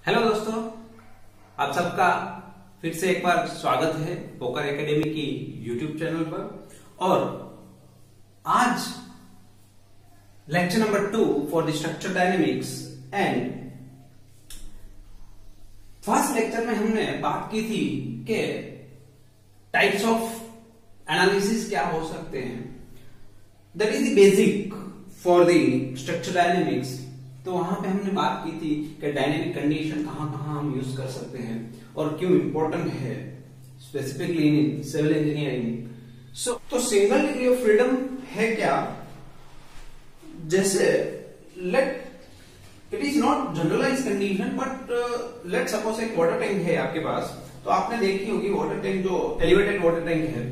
Hello दोस्तों, आप सबका फिर से एक बार स्वागत है पोकर एकेडमी की यूट्यूब चैनल पर। और आज lecture number 2 for the structure dynamics. And first lecture में हमने बात की थी कि टाइप्स ऑफ एनालिसिस क्या हो सकते हैं। That is the basic for the structure dynamics. तो वहां पे हमने बात की थी कि डायनेमिक कंडीशन कहां कहां हम यूज कर सकते हैं और क्यों इंपॉर्टेंट है स्पेसिफिकली इन सिविल इंजीनियरिंग। तो सिंगल डिग्री ऑफ फ्रीडम है क्या? जैसे let it is not generalise condition, but let suppose एक वाटर टैंक है आपके पास। तो आपने देखी होगी वाटर टैंक, जो एलिवेटेड वाटर टैंक है,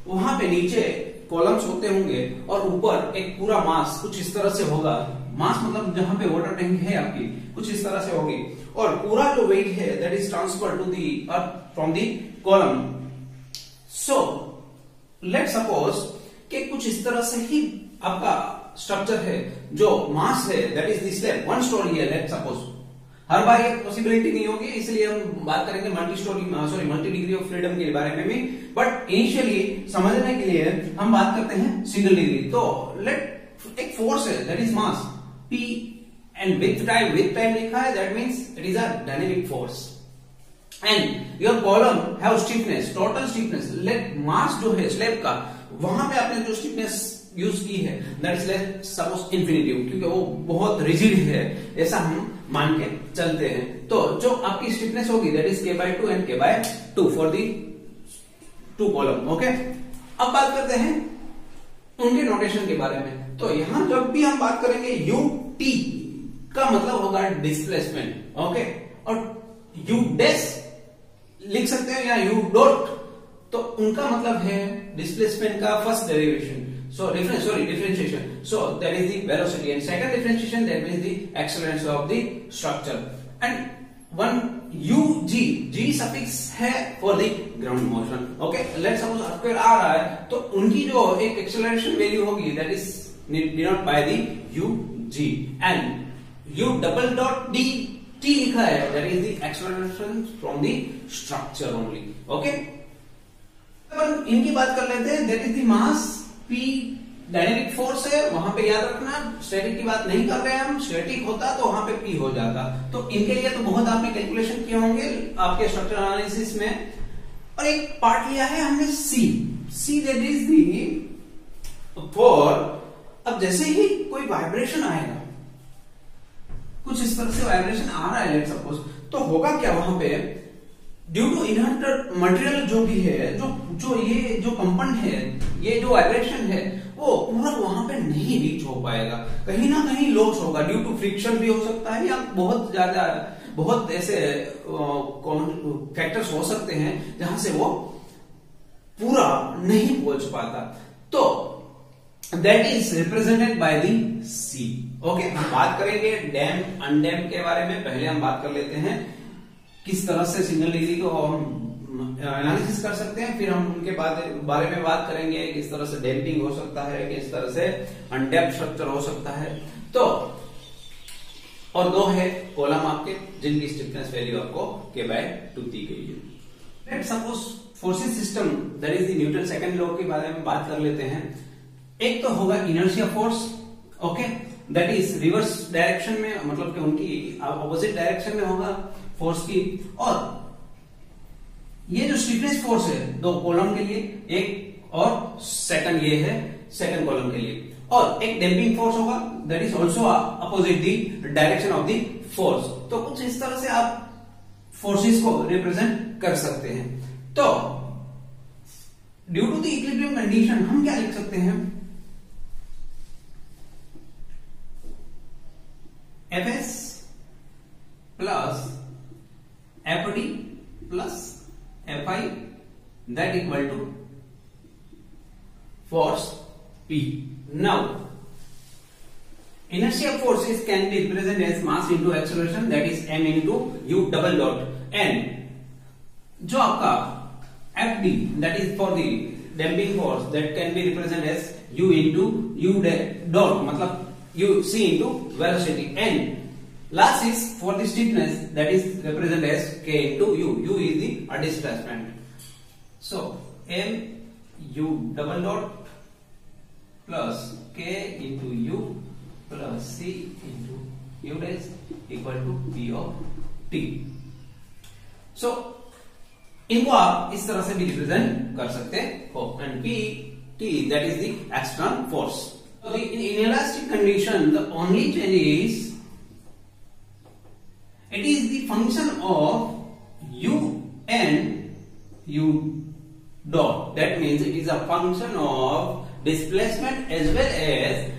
वहां पे नीचे कॉलम्स होते होंगे और ऊपर एक पूरा मास कुछ इस तरह से होगा। मास मतलब जहां पे वाटर टैंक है आपकी कुछ इस तरह से होगी, और पूरा जो वेट है that is transfer to the earth from the column. So let suppose कि कुछ इस तरह से ही आपका स्ट्रक्चर है, जो मास है that is this slab, one story है। लेट सपोज हर बार ये पॉसिबिलिटी नहीं होगी, इसलिए हम बात करेंगे मल्टी डिग्री ऑफ फ्रीडम के बारे में भी। बट इनिशियली समझने के लिए हम बात करते हैं सिंगल डिग्री। तो लेट एक फोर्स है that is mass P and with time लिखा है, that means it is a dynamic force and your column have stiffness, total stiffness। let mass जो है स्लैब का, वहां पे आपने जो स्टिफनेस यूज की है that is let suppose infinitive, क्योंकि वो बहुत रिजिड है ऐसा हम मान के चलते हैं। तो जो आपकी स्टिफनेस होगी that is K/2 and K/2 for the two column। Okay, अब बात करते हैं उनके नोटेशन के बारे में। तो यहां जब भी हम बात करेंगे UT का मतलब होगा डिस्प्लेसमेंट। ओके, और U डैश लिख सकते हैं या U डॉट, तो उनका मतलब है डिस्प्लेसमेंट का first derivation. Differentiation. So that is the velocity and second differentiation that means the accelerance of the structure. And one G suffix है for the ground motion. Okay, let's suppose earthquake आ रहा है तो उनकी जो एक acceleration value होगी that is denote by the UG and U double dot D T लिखा है that is the acceleration from the structure only. Okay, अब इनकी बात कर लेते हैं। That is the mass P dynamic force है, वहां पे याद रखना स्टैटिक की बात नहीं कर रहे हैं हम। स्टैटिक होता तो वहां पे P हो जाता। तो इनके लिए तो बहुत आपने कैलकुलेशन किए होंगे आपके स्ट्रक्चर एनालिसिस में। और एक पार्ट लिया है हमने C that is the for. अब जैसे ही कोई वाइब्रेशन आएगा, कुछ इस तरह से वाइब्रेशन आ रहा है लेट सपोज, तो होगा क्या वहां पे, ड्यू टू इनहर्ट मटेरियल जो भी है, जो ये जो कंपन है, ये जो वाइब्रेशन है, वो पूरा वहां पे नहीं रीच हो पाएगा, कहीं ना कहीं लॉस होगा। ड्यू टू फ्रिक्शन भी हो सकता है, या बहुत ऐसे फैक्टर्स हो सकते हैं जहां से वो पूरा नहीं पहुंच पाता। तो that is represented by the C। Okay, हम बात करेंगे डैम अनडैम के बारे में। पहले हम बात कर लेते हैं किस तरह से सिंगल डिग्री को हम एनालिसिस कर सकते हैं, फिर हम उनके बारे में बात करेंगे किस तरह से डैम्पिंग हो सकता है, किस तरह से अनडैम्प्ड स्ट्रक्चर हो सकता है। तो और दो है कॉलम आपके जिनकी स्टिफनेस वैल्यू आपको K/2 दी गई है। Let suppose forces system that is the Newton second law के बारे में बात कर लेते हैं। एक तो होगा inertia force. Okay, that is reverse direction में, मतलब कि उनकी ऑपोजिट डायरेक्शन में होगा फोर्स की। और ये जो स्टिफनेस फोर्स है दो कॉलम के लिए एक, और सेकंड ये है सेकंड कॉलम के लिए, और एक डैम्पिंग फोर्स होगा that is also opposite the direction of the force. तो कुछ इस तरह से आप फोर्सेस को रिप्रेजेंट कर सकते हैं। तो due to the equilibrium condition हम क्या लिख सकते हैं, Fs plus Fd plus Fi that equal to force P. Now inertia forces can be represented as mass into acceleration that is m into U double dot, and जो आपका Fd that is for the damping force that can be represented as U into U dot, मतलब U C into velocity, and Last is for the stiffness, that is represented as K into U. U is the displacement. So mu double dot plus K into U plus C into U dash equal to P of T. So इनको आप इस तरह से भी represent कर सकते हो. And P T, that is the external force. So in inelastic condition, the only change is it is the function of U and U dot. That means it is a function of displacement as well as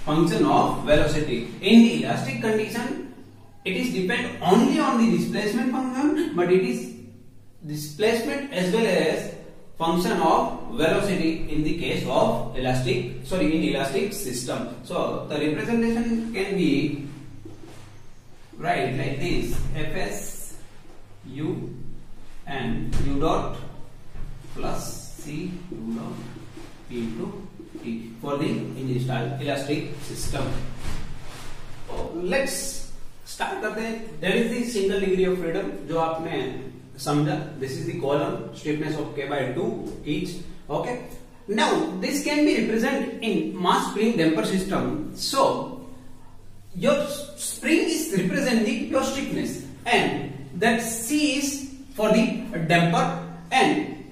function of velocity. In the elastic condition, it is depend only on the displacement function, but it is displacement as well as function of velocity in the case of elastic system. So the representation can be right like this: Fs U and U dot plus C U dot P to T for the elastic system. So let's start करते हैं. There is the single degree of freedom जो आपने समझा. This is the column stiffness of K by 2 each. Okay. Now this can be represented in mass spring damper system. So your spring is representing your stiffness, and that C is for the damper, and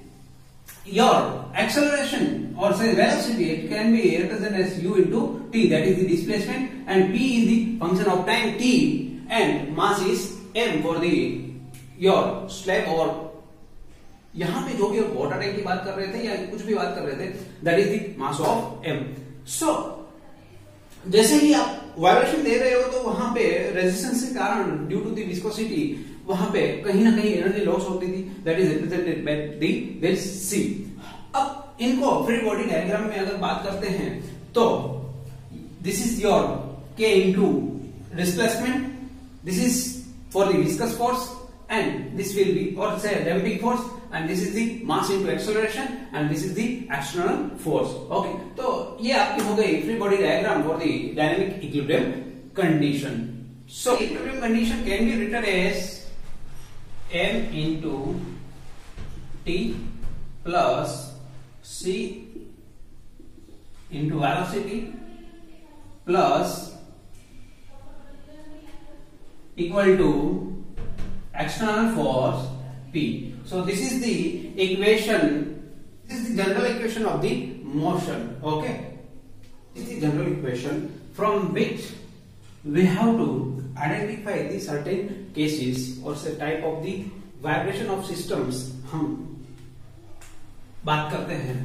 your acceleration or say velocity, it can be represented as U into T, that is the displacement, and P is the function of time T, and mass is M for the your slab. और यहां पे जो भी water tank की बात कर रहे थे या कुछ भी बात कर रहे थे, that is the mass of M. सो जैसे ही आप वाइब्रेशन दे रहे हो तो वहां पे रेजिस्टेंस के कारण ड्यू टू द विस्कोसिटी वहां पे कहीं ना कहीं एनर्जी लॉस होती थी, that is represented by this C. अब इनको फ्री बॉडी डायग्राम में अगर बात करते हैं तो this is your K into displacement, this is for the viscous force, and this will be or say damping force, and this is the mass into acceleration, and this is the external force. Okay, तो ये आपकी हो गई free body diagram for the dynamic equilibrium condition. So equilibrium condition can be written as M into T plus C into velocity plus equal to external force P. So this is the equation, this is the general equation of the motion. Okay, this is the general equation from which we have to identify the certain cases or say type of the vibration of systems हम बात करते हैं.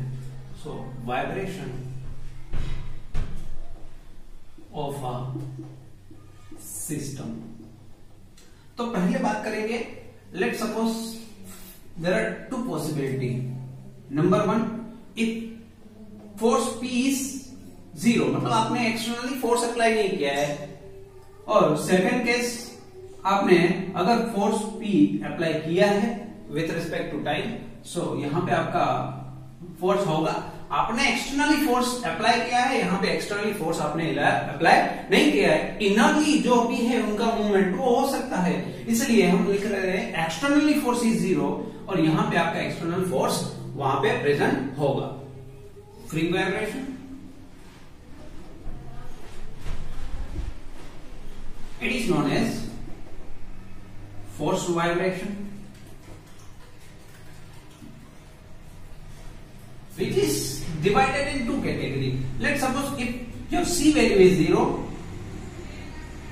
So vibration of a system. तो पहले बात करेंगे, let suppose there are two possibility. Number 1, if force P is 0, मतलब आपने एक्सटर्नली फोर्स अप्लाई नहीं किया है, और सेकंड केस आपने अगर फोर्स P अप्लाई किया है विथ रिस्पेक्ट टू टाइम, सो यहां पे आपका फोर्स होगा. आपने एक्सटर्नली फोर्स अप्लाई किया है, यहाँ पे एक्सटर्नली फोर्स आपने अप्लाई नहीं किया है. इनरली जो भी है उनका मूवमेंट वो हो सकता है, इसलिए हम लिख रहे हैं एक्सटर्नली फोर्स इज 0 और यहाँ पे आपका एक्सटर्नल फोर्स वहां पे प्रेजेंट होगा. Free vibration, it is known as force vibration, which is divided in two categories. Let's suppose if your C value is 0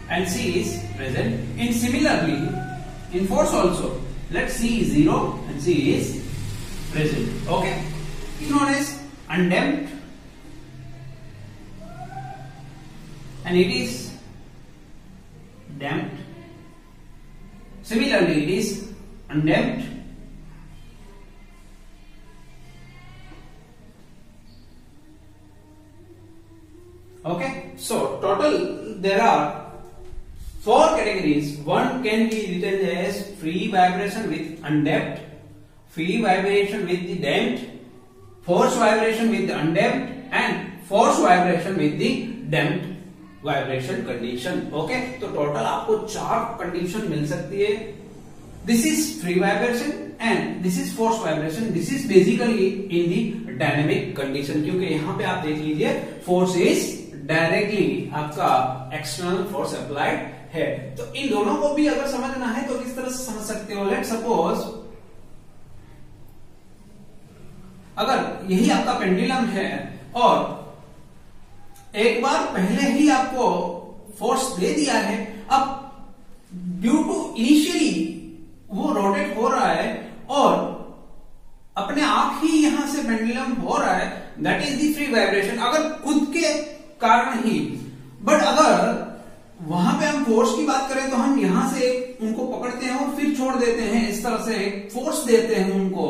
and C is present, and similarly in force also, let C is 0 and C is present. Okay, it's known as undamped, and it is damped. Similarly, it is undamped. Okay, so total there are 4 categories. One can be written as free vibration with undamped, free vibration with the damped, force vibration with the undamped, and force vibration with the damped. Vibration condition. Okay, तो total आपको 4 condition मिल सकती है। This is free vibration and this is force vibration. This is basically in the dynamic condition, क्योंकि यहां पे आप देख लीजिए फोर्स इज डायरेक्टली आपका एक्सटर्नल फोर्स अप्लाइड है। तो इन दोनों को भी अगर समझना है तो किस तरह से समझ सकते हो? लेट सपोज अगर यही आपका पेंडुलम है और एक बार पहले ही आपको फोर्स दे दिया है, अब ड्यू टू इनिशियली वो रोटेट हो रहा है और अपने आप ही यहां से पेंडुलम हो रहा है, that is the free vibration, अगर खुद के कारण ही। बट अगर वहां पे हम फोर्स की बात करें तो हम यहां से उनको पकड़ते हैं और फिर छोड़ देते हैं, इस तरह से फोर्स देते हैं उनको,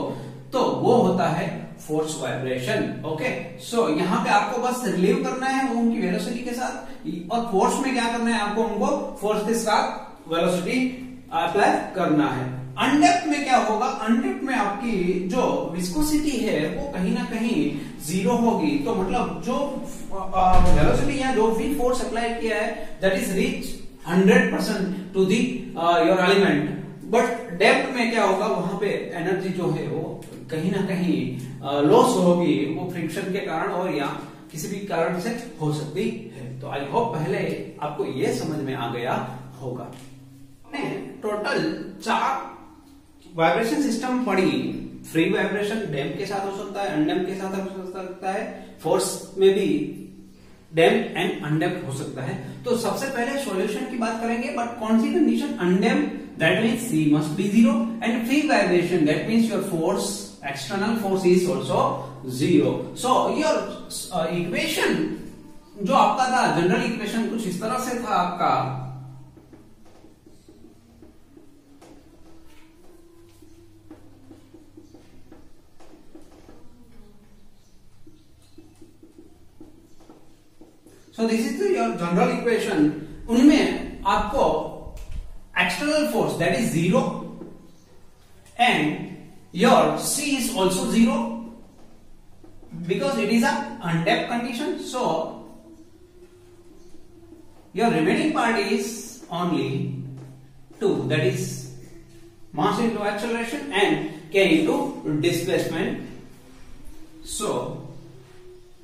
तो वो होता है फोर्स वाइब्रेशन। ओके, सो यहां पे आपको बस रिलीव करना है उनकी वेलोसिटी के साथ, और फोर्स में क्या करना है आपको, उनको फोर्स के साथ वेलोसिटी अप्लाई करना है। अनडेप्थ में क्या होगा? अनडेप्थ में आपकी जो विस्कोसिटी है वो कहीं ना कहीं 0 होगी। तो मतलब जो वेलोसिटी या जो भी फोर्स अप्लाई किया है that is reach 100% to the your element. But depth में क्या होगा? वहां पे एनर्जी जो है वो कहीं ना कहीं लॉस होगी, वो फ्रिक्शन के कारण और या किसी भी कारण से हो सकती है। तो आई होप पहले आपको ये समझ में आ गया होगा। टोटल 4 वाइब्रेशन सिस्टम पढ़ी। फ्री वाइब्रेशन डैम्प के साथ हो सकता है, अनडैम्प के साथ हो सकता है, फोर्स में भी डैम्प एंड अनडैम्प हो सकता है। तो सबसे पहले सॉल्यूशन की बात करेंगे, बट कौन सी condition? Undamped, that means C must be 0, and free vibration, that means your force, external force is also 0. So your equation जो आपका था, जनरल इक्वेशन कुछ इस तरह से था आपका, so this is the your general equation. उनमें आपको external force that is 0 and your C is also 0 because it is a undamped condition. So your remaining part is only 2, that is mass into acceleration and K into displacement. So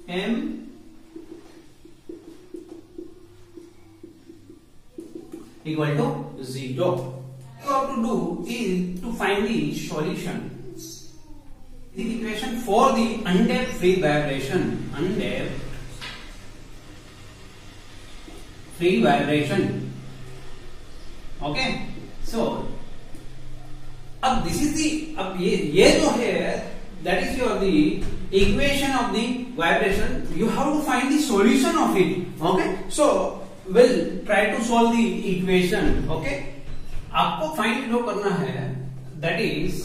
M equal to 0. What you have to do is to find the solution. The equation for the undamped free vibration. Undamped free vibration. Okay. So अब this is the, अब ये जो है that is your the equation of the vibration. You have to find the solution of it. Okay. So we'll try to solve the equation. Okay, आपको find जो करना है that is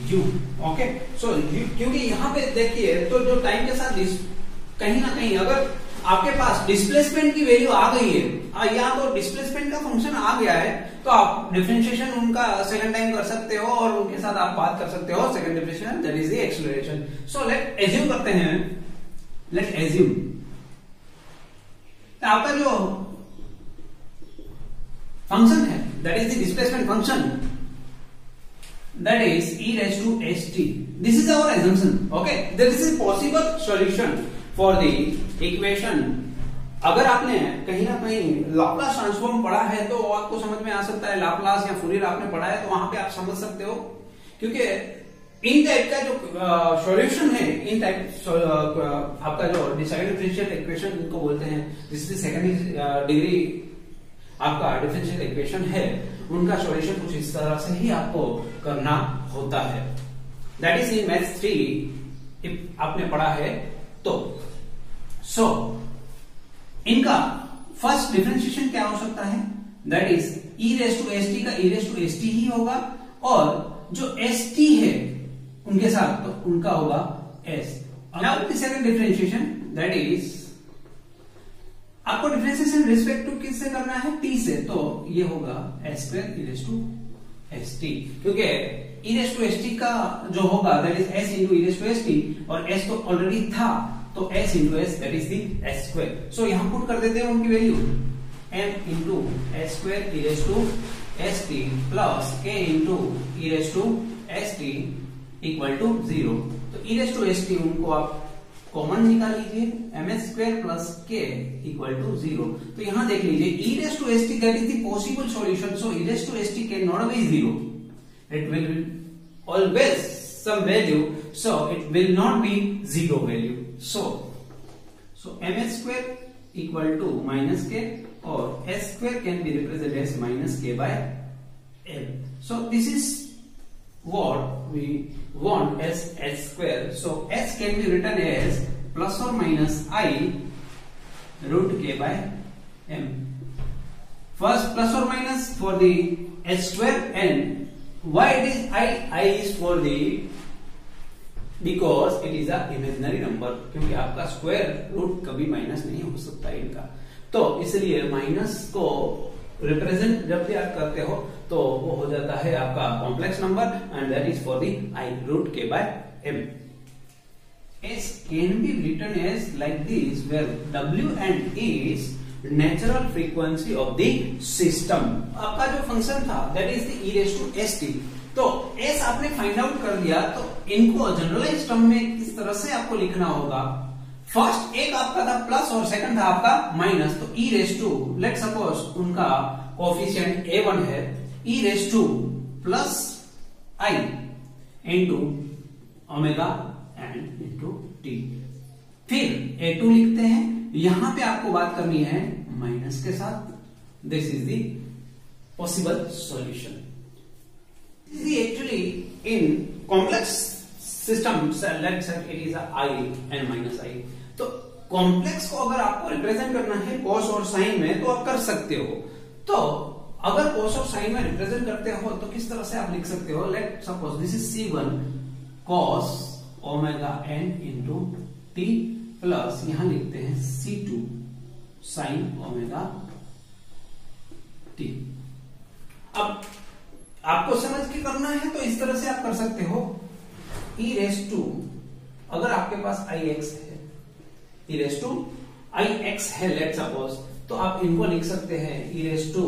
u. Okay, so क्योंकि यहाँ पे देखिए तो जो टाइम के साथ कहीं ना कहीं अगर आपके पास डिस्प्लेसमेंट की वैल्यू आ गई है या तो डिस्प्लेसमेंट का फंक्शन आ गया है, तो आप डिफरेंशिएशन उनका सेकंड टाइम कर सकते हो और उनके साथ आप बात कर सकते हो second differentiation, that is the acceleration. So let assume करते हैं, लेट एज्यूम आपका जो फंक्शन है that is the displacement function, that is e raised to st. This is our assumption. Okay, there is a possible solution for the equation. अगर आपने कहीं ना कहीं लाप्लास ट्रांसफॉर्म पढ़ा है तो आपको समझ में आ सकता है, लाप्लास या फूरियर आपने पढ़ा है तो वहां पे आप समझ सकते हो, क्योंकि इन टाइप का जो सॉल्यूशन है, इन टाइप आपका जो डिसाइडेड डिफरेंशियल इक्वेशन इनको बोलते हैं, जिससे सेकंड डिग्री आपका डिफरेंशियल इक्वेशन है, उनका सॉल्यूशन कुछ इस तरह से ही आपको करना होता है। That is in maths 3 if आपने पढ़ा है तो। सो इनका फर्स्ट डिफरेंशिएशन क्या हो सकता है? That is e raised to st का e raised to st ही होगा, और जो st है उनके साथ तो उनका होगा s। Now the second differentiation that is आपको डिफरेंशिएशन रिस्पेक्ट टू किससे करना है? t से, तो ये होगा s square e raised to st, क्योंकि e raised to st का जो होगा that is s into e raised to st, और s तो ऑलरेडी था तो तो s into S that is the S square. So यहां पुट कर देते हैं उनकी value m into S square E raise to S T plus k into E raise to S T equal to 0। तो E raise to S T उनको आप common निकाल लीजिए, एम एस स्क्वायर प्लस के इक्वल टू 0। तो यहां देख लीजिए E raise to S T that is the possible solution, so E raise to S T can not be 0, it will always some value, so it will not be 0 value. So M S square equal to minus K और S square can be represented as minus K by M. So this is what we want as s square. So s can be written as plus or minus I root k by m. First plus or minus for the s square, and why it is I is for the, because it is a imaginary number, क्योंकि आपका square root कभी minus नहीं हो सकता इनका, तो इसलिए minus को रिप्रेजेंट जब भी आप करते हो तो वो हो जाता है आपका complex number, and that is for the I root K by M. S can be written as like this, where W and is natural frequency of the system. आपका जो फंक्शन था that is the E raise to S T, तो S आपने find out कर दिया, तो इनको generalise term में किस तरह से आपको लिखना होगा। फर्स्ट एक आपका था प्लस और सेकंड था आपका माइनस, तो E raise to, let suppose उनका कोफिशिएंट a1 है, E raise to plus I into omega and into T. फिर a2 लिखते हैं, यहां पे आपको बात करनी है माइनस के साथ, this is the possible solution. Actually in complex system let's say it is i and minus i, तो कॉम्प्लेक्स को अगर आपको रिप्रेजेंट करना है कॉस और साइन में तो आप कर सकते हो। तो अगर कॉस और साइन में रिप्रेजेंट करते हो तो किस तरह से आप लिख सकते हो, let suppose this is c1 cos omega n into T plus यहां लिखते हैं c2 साइन ओमेगा टी। अब आपको समझ के करना है तो इस तरह से आप कर सकते हो, ई रेज टू, अगर आपके पास आई एक्स है, E raise to I x है लेट सपोज, तो आप इनको लिख सकते हैं ई रेज टू,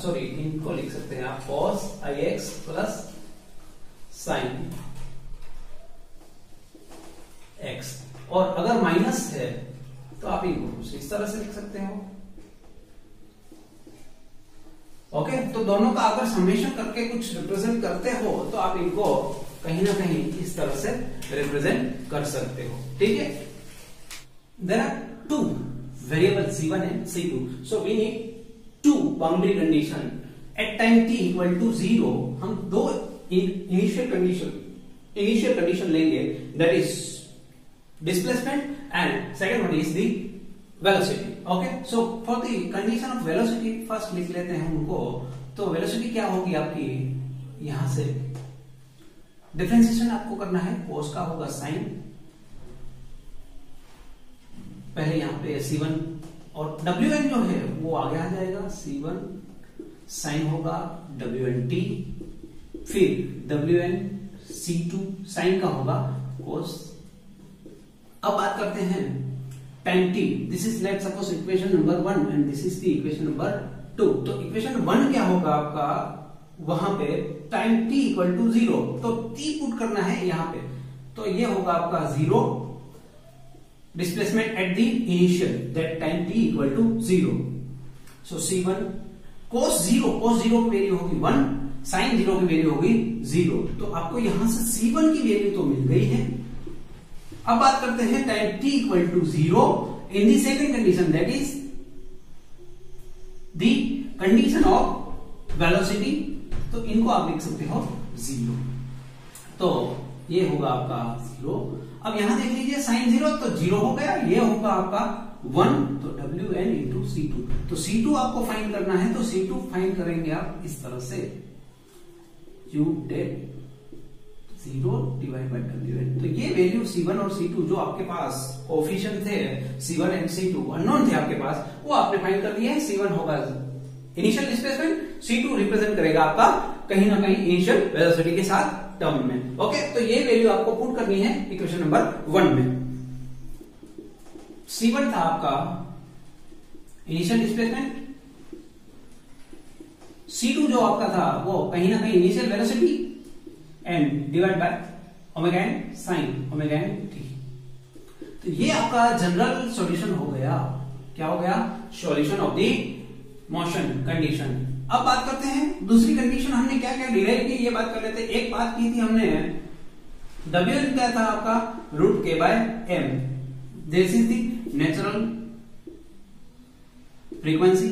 सॉरी इनको लिख सकते हैं आप कॉस आई एक्स प्लस साइन एक्स, और अगर माइनस है तो आप इनको इस तरह से लिख सकते हो। ओके, तो दोनों का अगर समेशन करके कुछ रिप्रेजेंट करते हो तो आप इनको कहीं ना कहीं इस तरह से रिप्रेजेंट कर सकते हो, ठीक है। There are two variable c1 and c2, so we need two boundary condition at time t equal to 0। हम दो इनिशियल कंडीशन लेंगे, that is displacement and second one is the velocity. Okay, so for the condition of velocity first लिख लेते हैं उनको। तो velocity क्या होगी आपकी, यहां से डिफरेंशिएशन आपको करना है, कोस का होगा साइन, पहले यहां पे c1 और wn जो है वो आगे आ जाएगा, c1 साइन होगा wn_t, फिर wn c2 साइन का होगा कोस। अब बात करते हैं time t, this is let suppose equation number 1 and this is the equation number 2। तो इक्वेशन 1 क्या होगा आपका, वहां पे टाइम t इक्वल टू 0, तो t पुट करना है यहां पे, तो ये होगा आपका 0 displacement at the initial that time t equal to 0। So c1 cos 0 की वैल्यू होगी 1, साइन 0 की वैल्यू होगी 0, तो आपको यहां से c1 की वैल्यू तो मिल गई है। अब बात करते हैं time t equal to 0 in the second condition, that is the condition of velocity, तो इनको आप लिख सकते हो 0, तो ये होगा आपका 0। अब यहां देख लीजिए साइन 0 तो 0 हो गया, ये होगा आपका 1, तो wn इंटू c2, तो c2 आपको फाइंड करना है, तो c2 फाइंड करेंगे आप इस तरह से, u dot 0 divide by wn। तो ये वैल्यू c1 और c2 जो आपके पास कोएफिशिएंट थे c1 एंड c2 अननोन थे आपके पास, वो आपने फाइंड कर दिए हैं। c1 होगा इनिशियल डिस्प्लेसमेंट, c2 रिप्रेजेंट करेगा आपका कहीं ना कहीं इनिशियल वेलोसिटी के साथ टर्म में। ओके, तो ये वैल्यू आपको पुट करनी है इक्वेशन नंबर 1 में। C1 था आपका इनिशियल डिस्प्लेसमेंट, C2 जो आपका था वो कहीं ना कहीं initial velocity and divide by omega n sine omega n t. तो ये आपका जनरल सॉल्यूशन हो गया। क्या हो गया? Solution of the motion condition. अब बात करते हैं दूसरी कंडीशन, हमने क्या क्या डिराइव की ये बात कर लेते हैं। एक बात की थी हमने, W क्या था आपका root K by M, this is the natural frequency.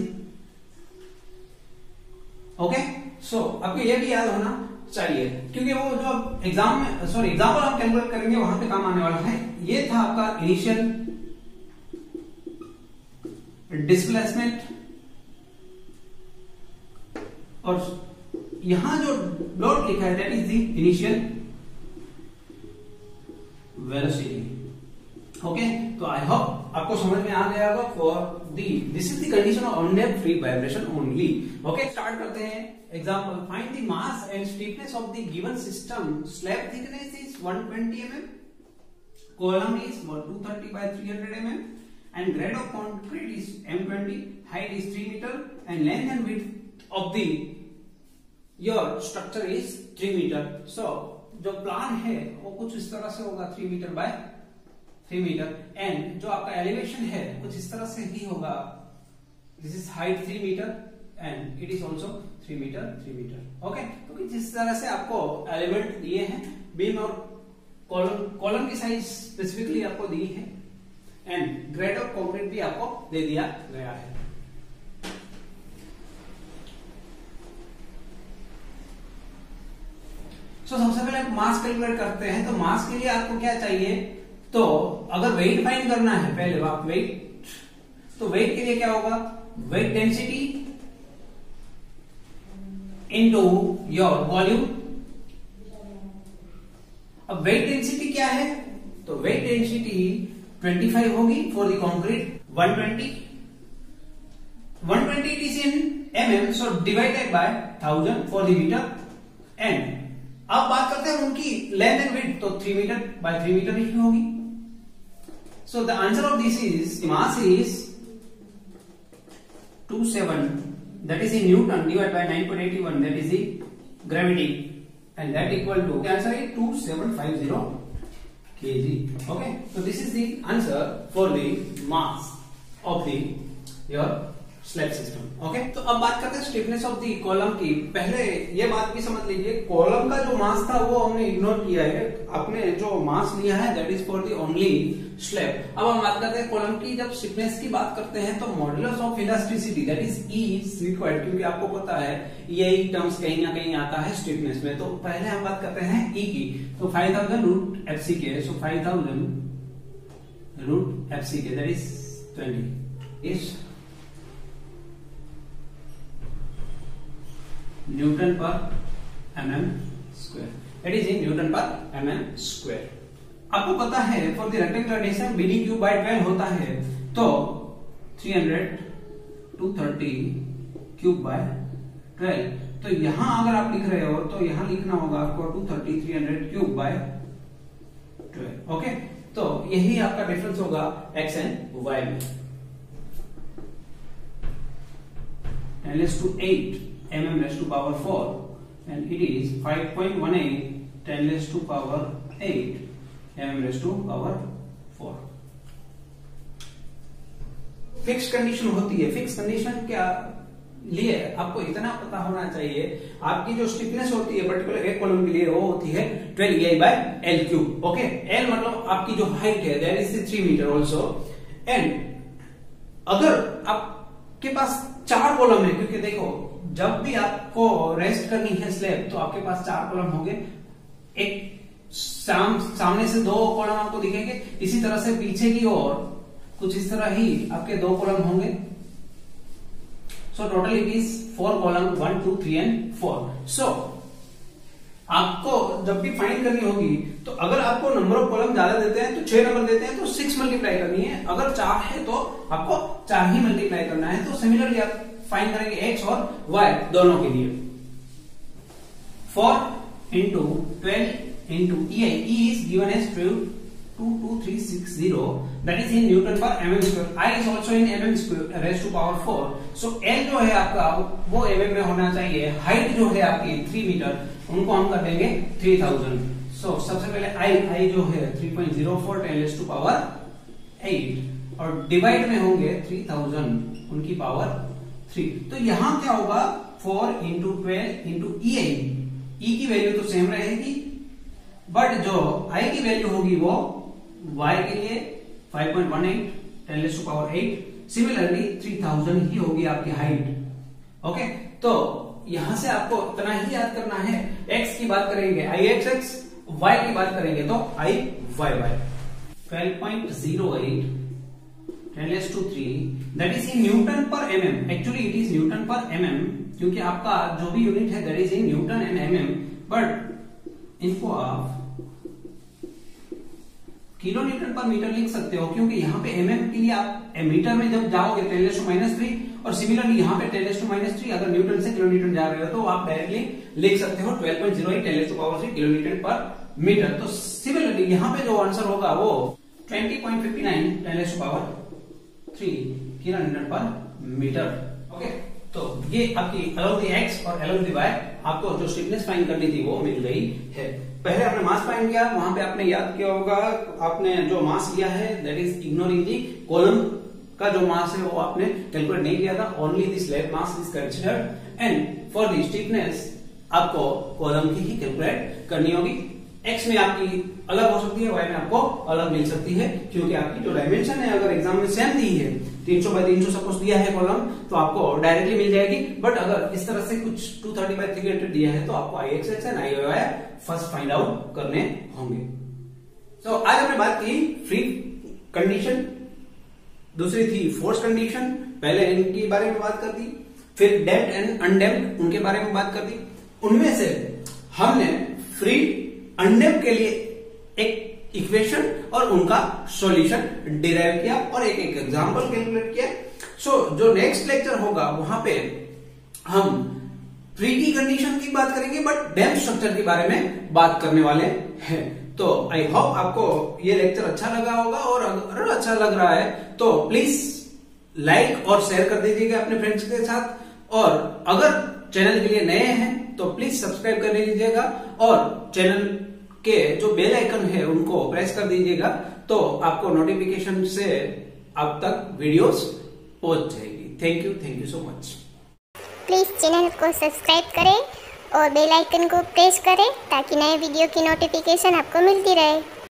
Okay, so आपको ये भी याद होना चाहिए क्योंकि वो जो एग्जाम में एग्जाम्पल हम कैलकुलेट करेंगे वहां पे काम आने वाला है। ये था आपका इनिशियल डिस्प्लेसमेंट, और यहां जो डॉट लिखा है that is the initial velocity. Okay, तो आई होप आपको समझ में आ गया होगा। For the this is the condition of undamped free vibration only. Okay, start करते हैं। Example, find the mass and stiffness of the given system. Slab thickness is 120 mm, column is 230 by 300 mm, and grade of concrete is M20, height is 3 meter, and length and width of the your structure is 3 meter. So जो plan है वो कुछ इस तरह से होगा 3 metre by 3 metre, and जो आपका एलिवेशन है कुछ इस तरह से ही होगा। This is height 3 metre and it is also 3 metre. Okay, तो जिस तरह से आपको एलिमेंट दिए हैं, बीम और कॉलम की साइज स्पेसिफिकली आपको दी है, एंड ग्रेड ऑफ कंक्रीट भी आपको दे दिया गया है। सबसे पहले आप मास कैलकुलेट करते हैं। तो मास के लिए आपको क्या चाहिए? तो अगर वेट फाइंड करना है, पहले आप वेट, तो वेट के लिए क्या होगा? Weight density into your volume. अब वेट डेंसिटी क्या है? तो वेट डेंसिटी 25 होगी for the concrete, 120 it is in mm, so divided by 1000 for the metre. And अब बात करते हैं उनकी लेंथ एंड विड्थ, तो 3 मीटर बाय 3 मीटर ही होगी। So the answer of this is mass is 27, that is in Newton, divided by 9.81, that is the gravity, and that equal to, the answer is 2750 kg. Okay, so this is the answer for the mass of the your slab system. Okay, तो अब बात करते हैं stiffness of the column की। पहले ये बात भी समझ लीजिए, कॉलम का जो मास था वो हमने इग्नोर किया है। आपने जो मास लिया है that is for the only slab. अब हम बात करते हैं कॉलम की। जब स्टिफनेस की बात करते हैं तो modulus of elasticity that is E is required, क्योंकि आपको पता है यही टर्म्स कहीं ना कहीं आता है स्टिफनेस में। तो पहले हम बात करते हैं ई की, तो 5000 रूट एफसी के, सो 5000 रूट एफसी के दैट इज 20 इज न्यूटन पर mm square, that is in newton पर mm स्क्वायर। आपको पता है for the rectangular distance BD cube by 12 होता है, तो 300 230 क्यूब बाय 12। तो यहां अगर आप लिख रहे हो तो यहां लिखना होगा आपको 230 300 क्यूब बाय 12। ओके, तो यही आपका डिफरेंस होगा x एंड y में। 10⁸ mm raised to power 4, and it is 5.18 10⁸8 mm raised to power 4। Fix condition होती है। फिक्स कंडीशन क्या लिए आपको इतना पता होना चाहिए, आपकी जो स्टिफनेस होती है पर्टिकुलर एक कॉलम के लिए वो होती है 12 by l cube. Okay, l मतलब आपकी जो हाइट है that is 3 metre also. And अगर आपके पास 4 कॉलम है, क्योंकि देखो जब भी आपको रेस्ट करनी है स्लैब तो आपके पास 4 कॉलम होंगे, एक सामने से 2 कॉलम आपको दिखेंगे, इसी तरह से पीछे की ओर कुछ इस तरह ही आपके 2 कॉलम होंगे। So total it is 4 column 1 2 3 and 4। सो आपको जब भी फाइंड करनी होगी तो अगर आपको नंबर ऑफ कॉलम ज्यादा देते हैं तो 6 नंबर देते हैं तो 6 मल्टीप्लाई करनी है, अगर 4 है तो आपको 4 ही मल्टीप्लाई करना है। तो सिमिलरली आप फाइंड करेंगे x और y दोनों के लिए। 4 into 12 into e is given as 22360 that is in Newton per mm square. I is also in mm square raised to power 4. So L जो है आपका वो mm में होना चाहिए. हाइट जो है आपकी 3 मीटर, उनको हम कर देंगे 3000. So सबसे पहले I जो है 3.04 10 raised to power 8 और डिवाइड में होंगे 3000 उनकी पावर 3. तो यहाँ क्या होगा 4 into 12 into E की वैल्यू तो सेम रहेगी, बट जो I की वैल्यू होगी वो Y के लिए 5.18 10 raised to power 8. सिमिलरली 3000 ही होगी आपकी हाइट. ओके, तो यहां से आपको इतना ही याद करना है. X की बात करेंगे IXX, Y की बात करेंगे तो IYY. 12.08 10 raised to 3 that is in Newton per mm. Actually it is Newton per mm क्योंकि आपका जो भी यूनिट है that is in Newton and mm, but इनको आप किलो न्यूटन पर मीटर लिख सकते हो क्योंकि यहाँ पे mm के लिए आप मीटर में जब जाओगे 10⁻³ और सिमिलरली यहाँ पे 10⁻³ अगर न्यूटन से किलो न्यूटन जा रहे हो तो आप डायरेक्टली लिख सकते हो 12.08 10⁻³ किलो न्यूटन पर मीटर. तो सिमिलरली यहाँ पे जो आंसर होगा वो 20.59 10⁻³ किलो न्यूटन पर मीटर. ओके, तो ये आपकी along the x और along the y आपको जो स्टिफनेस फाइंड करनी थी वो मिल गई है. पहले आपने मास फाइंड किया, वहां पे आपने याद किया होगा आपने जो मास लिया है that is ignoring the column का जो मास है वो आपने कैलकुलेट नहीं किया था. Only the slab mass is considered and for the stiffness आपको कॉलम की ही कैलकुलेट करनी होगी. एक्स में आपकी अलग हो सकती है, वाई में आपको अलग मिल सकती है क्योंकि आपकी जो डायमेंशन है अगर एग्जाम में सेम दी है 300 बाय 300 सपोज दिया है कॉलम तो आपको डायरेक्टली मिल जाएगी. बट अगर इस तरह से कुछ 230 बाय 300 दिया है तो आपको IXX and IYY first find out करने होंगे. तो आज हमने बात की फ्री कंडीशन, दूसरी थी फोर्स कंडीशन, पहले इनके बारे में बात कर दी, फिर डैम्प्ड एंड अनडैम्प्ड उनके बारे में बात कर दी. उनमें से हमने फ्री अनडैम्प्ड के लिए एक इक्वेशन और उनका सॉल्यूशन डिराइव किया और एक एक एग्जांपल कैलकुलेट किया. सो जो नेक्स्ट लेक्चर होगा वहां पे हम फ्री की कंडीशन की बात करेंगे बट डैम्प स्ट्रक्चर के बारे में बात करने वाले हैं. तो आई होप आपको ये लेक्चर अच्छा लगा होगा और अगर अच्छा लग रहा है तो प्लीज लाइक और शेयर कर दीजिएगा अपने फ्रेंड्स के साथ. और अगर चैनल के लिए नए हैं तो प्लीज सब्सक्राइब कर लीजिएगा और चैनल के जो बेल आइकन है उनको प्रेस कर दीजिएगा तो आपको नोटिफिकेशन से अब तक वीडियोस पहुंच जाएगी. Thank you so much. Please channel को सब्सक्राइब करें और बेल आइकन को प्रेस करें ताकि नए वीडियो की नोटिफिकेशन आपको मिलती रहे.